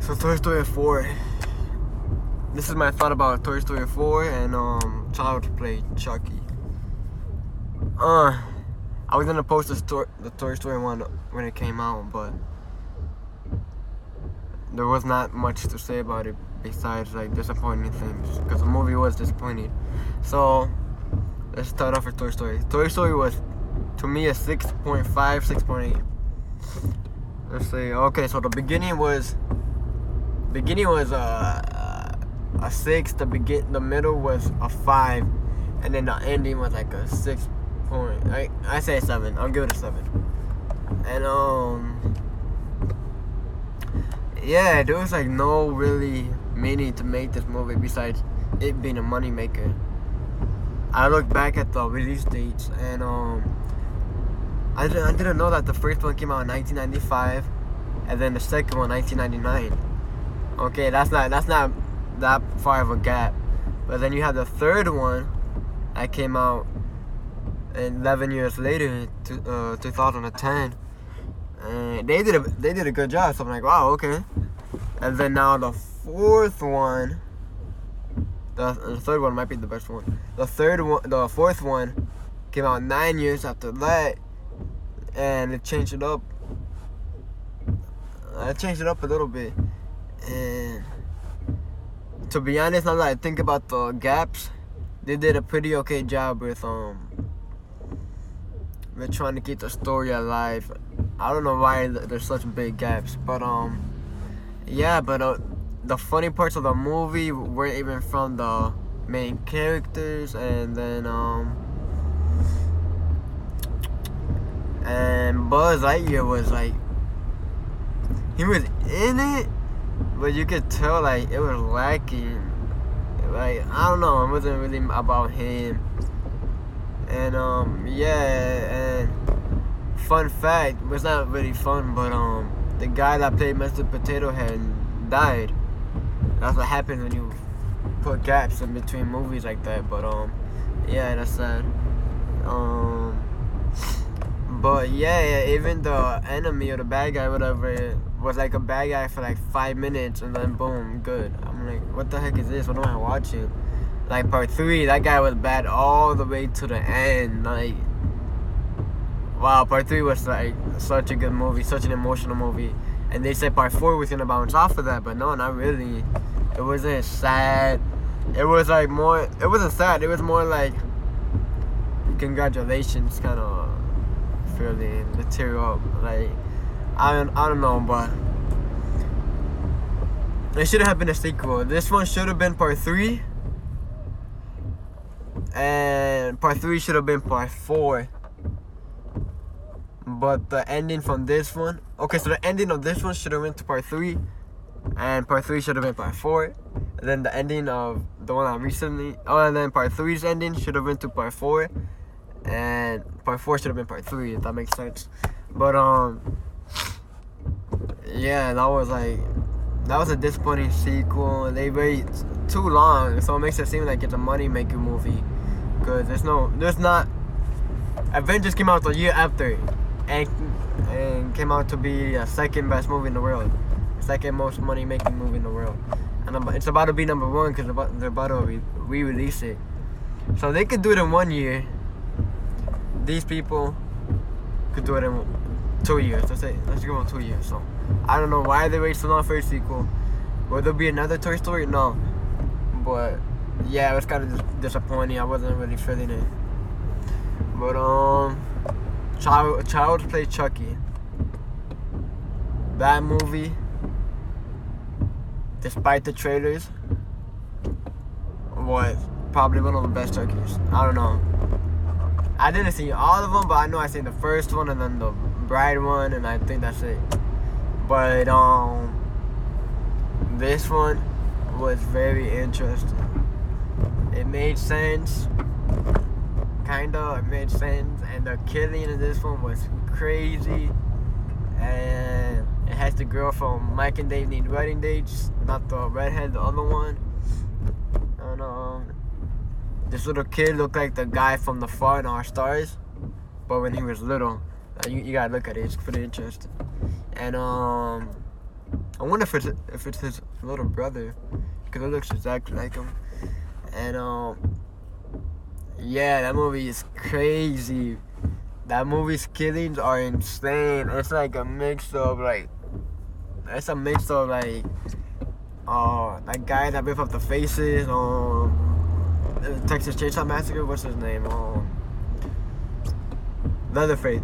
So Toy Story 4. This is my thought about Toy Story 4 and Child's Play Chucky. I was gonna post the Toy Story one when it came out, but there was not much to say about it besides like disappointing things, because the movie was disappointing. So let's start off with Toy Story. Toy Story was, to me, a 6.5, 6.8. Let's see. Okay, so the beginning was a 6. The middle was a 5, and then the ending was like a 6 point. I say 7. I'll give it a 7. And yeah, there was like no really meaning to make this movie besides it being a money maker. I look back at the release dates, and I didn't know that the first one came out in 1995, and then the second one 1999. Okay, that's not that far of a gap. But then you have the third one that came out 11 years later, 2010. And they did a good job. So I'm like, wow, okay. And then now the fourth one, the third one might be the best one. The fourth one came out 9 years after that, and it changed it up. I changed it up a little bit, and to be honest, now that I think about the gaps, they did a pretty okay job with trying to keep the story alive. I don't know why there's such big gaps, but yeah, but the funny parts of the movie weren't even from the main characters, and then and Buzz Lightyear was like, he was in it, but you could tell like it was lacking. Like, I don't know, it wasn't really about him. And yeah, and fun fact, it's not really fun, but the guy that played Mr. Potato Head died. That's what happens when you put gaps in between movies like that. But yeah, that's sad. But yeah, even the enemy or the bad guy, whatever, was like a bad guy for like 5 minutes, and then boom, good. I'm like, what the heck is this? What am I watching? Like part 3, that guy was bad all the way to the end. Like, wow, part 3 was like such a good movie, such an emotional movie. And they said part 4 was gonna bounce off of that, but no, not really. It wasn't sad. It was like more. It wasn't sad. It was more like congratulations, kind of feeling the tear up. Like, I don't know, but it should have been a sequel. This one should have been part 3, and part 3 should have been part 4. But the ending from this one, okay, so the ending of this one should have went to part 3, and part 3 should have been part 4. And then the ending of the one I recently, and then part 3's ending should have went to part 4, and part 4 should have been part 3, if that makes sense. But yeah, that was a disappointing sequel. They waited too long, so it makes it seem like it's a money maker movie, because there's not. Avengers came out the year after, and came out to be a second best movie in the world, second most money making movie in the world, and it's about to be number 1 because they're about to re-release it. So they could do it in 1 year. These people could do it in 2 years. Let's give them 2 years. So I don't know why they wait so long for a sequel. Will there be another Toy Story? No. But yeah, it was kind of disappointing. I wasn't really feeling it. But Child's Play Chucky. That movie, despite the trailers, was probably one of the best Chuckies. I don't know. I didn't see all of them, but I know I seen the first one and then the Bride one, and I think that's it. But this one was very interesting. It made sense. It made sense, and the killing in this one was crazy. And it has the girl from Mike and Dave Need Wedding Dates, not the redhead, the other one. And this little kid looked like the guy from The Fault in Our Stars, but when he was little. You gotta look at it, it's pretty interesting. And I wonder if it's his little brother, because it looks exactly like him. And yeah, that movie is crazy. That movie's killings are insane. It's like a mix of like, like guys that rip up the faces. Texas Chainsaw Massacre. What's his name? Leatherface.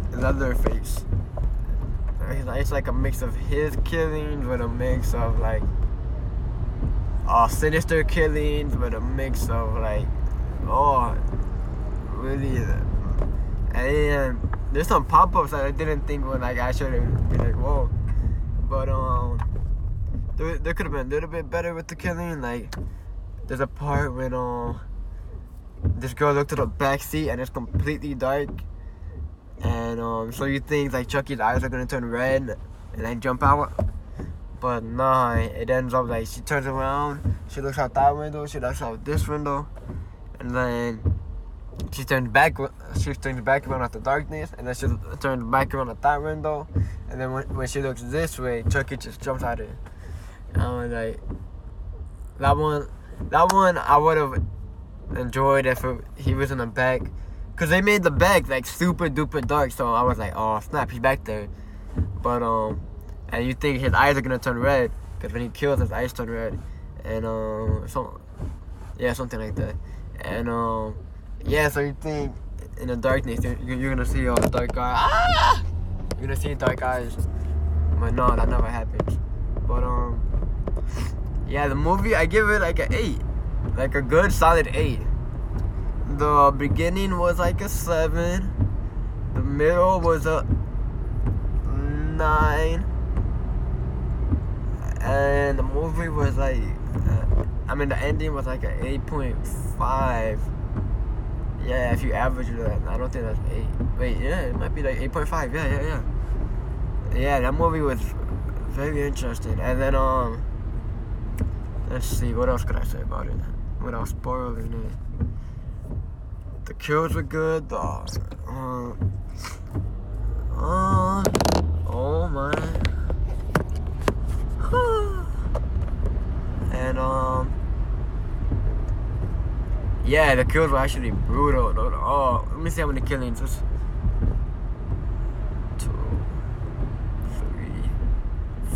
It's like a mix of his killings with a mix of like sinister killings with a mix of like really. And there's some pop-ups that I didn't think would like actually be like whoa, but there could have been a little bit better with the killing. Like there's a part when this girl looked at the back seat and it's completely dark. And so you think like Chucky's eyes are gonna turn red and then jump out, but nah, it ends up like she turns around, she looks out that window, she looks out this window, and then she turns back around at the darkness, and then she turns back around at that window, and then when she looks this way, Chucky just jumps out of it. And I was like, that one I would have enjoyed if he was in the back. Cause they made the back like super duper dark, so I was like, oh snap, he's back there. But and you think his eyes are gonna turn red, cause when he kills, his eyes turn red, and something like that. And yeah, so you think in the darkness you're gonna see all the dark eyes. You're gonna see dark eyes, but no, that never happens. But yeah, the movie I give it like an 8, like a good solid 8. The beginning was like a 7. The middle was a 9. And the movie was like, the ending was like an 8.5. Yeah, if you average that, I don't think that's 8. Wait, yeah, it might be like 8.5. Yeah. Yeah, that movie was very interesting. And then, let's see, what else could I say about it without spoiling it? The kills were good. Oh my. And yeah, the kills were actually brutal. Oh, let me see how many killings. 2, 3,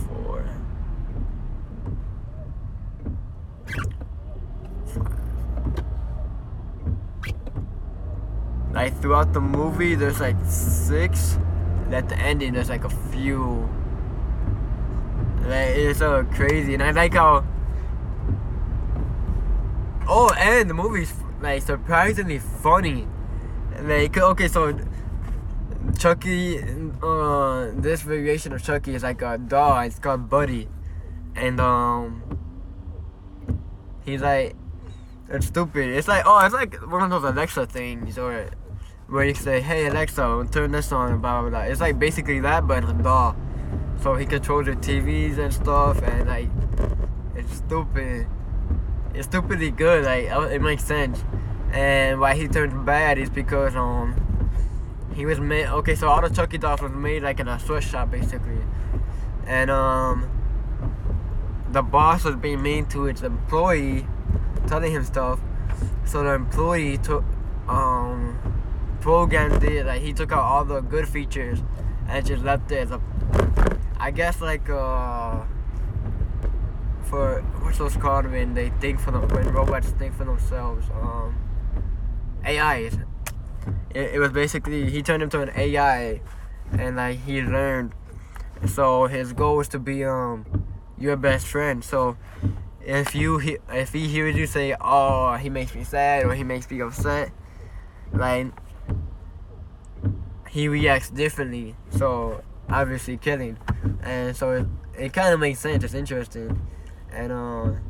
4, 5. Like throughout the movie, there's like 6. And at the ending, there's like a few. Like it's so crazy, and I like how. Oh, and the movie's like surprisingly funny. Like okay, so Chucky, this variation of Chucky is like a dog. It's called Buddy, and he's like, it's stupid. It's like it's like one of those Alexa things, or where you say, "Hey Alexa, turn this on," and blah blah blah. It's like basically that, but a doll. So he controls the TVs and stuff, and like, it's stupid. It's stupidly good. Like it makes sense. And why he turned bad is because he was made. Okay, so all the Chucky dolls was made like in a sweatshop basically, and the boss was being mean to its employee, telling him stuff. So the employee took programmed it. Like he took out all the good features and just left it as a, I guess like for what's those called when they think for them, when robots think for themselves, AIs. It was basically, he turned into an AI, and like he learned. So his goal was to be your best friend. So if he hears you say, "Oh, he makes me sad," or "He makes me upset," like he reacts differently. So obviously killing, and so it kind of makes sense. It's interesting, and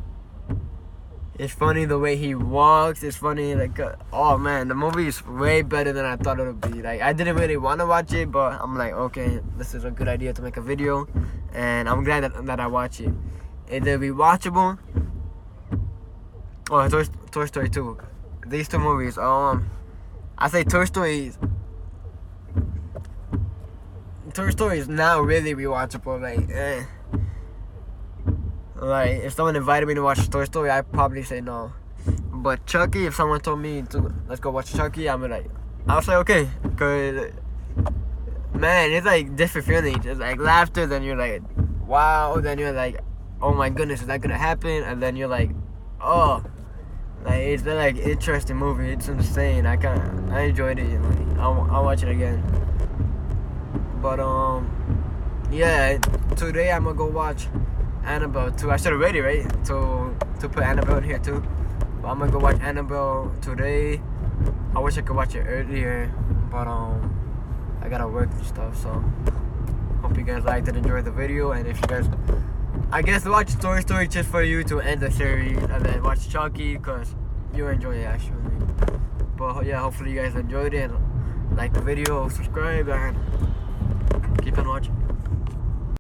it's funny the way he walks. It's funny, like, oh man, the movie is way better than I thought it would be. Like, I didn't really want to watch it, but I'm like, okay, this is a good idea to make a video, and I'm glad that I watch it. It'll be watchable. Oh, Toy Story 2. These two movies. I say Toy Story is now really rewatchable. Like, Like, if someone invited me to watch Toy Story, I'd probably say no. But Chucky, if someone told me to let's go watch Chucky, I'll say okay, cause man, it's like different feelings. It's like laughter, then you're like, wow, then you're like, oh my goodness, is that gonna happen? And then you're like, oh, like it's like interesting movie. It's insane. I enjoyed it. Like, I'll watch it again. But yeah, today I'm gonna go watch Annabelle 2. I said already, right? To put Annabelle in here too. But I'm gonna go watch Annabelle today. I wish I could watch it earlier, but I gotta work and stuff. So hope you guys liked and enjoyed the video. And if you guys, I guess watch Toy Story just for you to end the series, and then watch Chucky because you enjoy it actually. But yeah, hopefully you guys enjoyed it. Like the video, subscribe, and keep on watching.